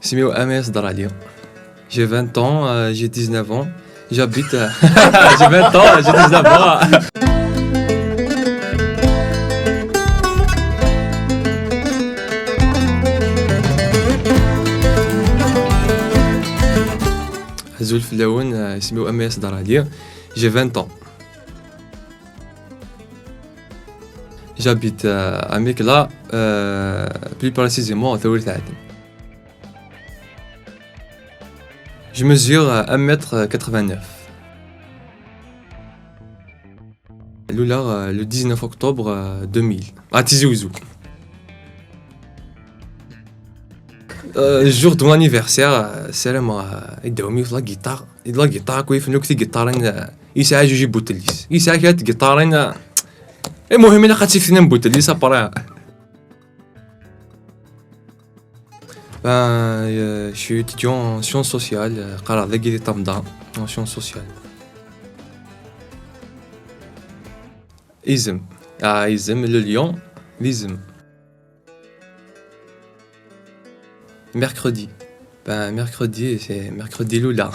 سميو أميس درالي. J'ai 20 ans, j'ai 19 ans, j'habite... j'ai 20 ans, j'ai 19 ans. Azul Flaoun, سميو أميس درالي. J'ai 20 ans. J'habite à Mekla, plus précisément à Tawil Taadem. Je mesure 1m89. Loulard, le 19 octobre 2000, à Tizi Ouzou. Le jour de mon anniversaire, c'est moi, il doit me faire la guitare. Il doit la guitare, quoi, il faut que guitare, il s'est ajouté boutelis. Il s'est ajouté guitare, المهم الا قاتي فينا نبوتلي صبرا. Je suis étudiant en sciences sociales, قرا ذاكي طمدا en sciences sociales. إزم إزم le lion, l'Ism. Mercredi. Mercredi, c'est mercredi Lula.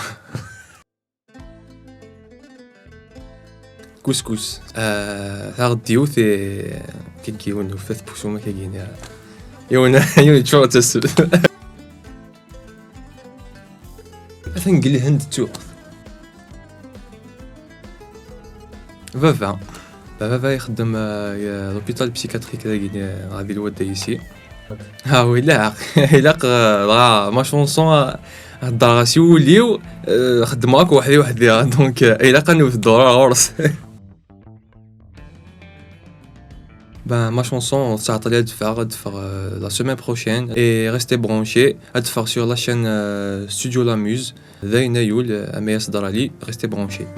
كوسكوس غديو في كيكيونو فاث بوسوما كاين يونا تشو تس مثلا قال لي هند تو بابا يخدم لوبيتال بسيكاتريك كاين غادي الواد دايسي ها هو الا ما شونسون هضر سيوليو خدماك وحدي دونك الا قانو في الدور غورس. Ma chanson s'attelle à faire la semaine prochaine et restez branchés à faire sur la chaîne Studio La Muse. Restez branchés.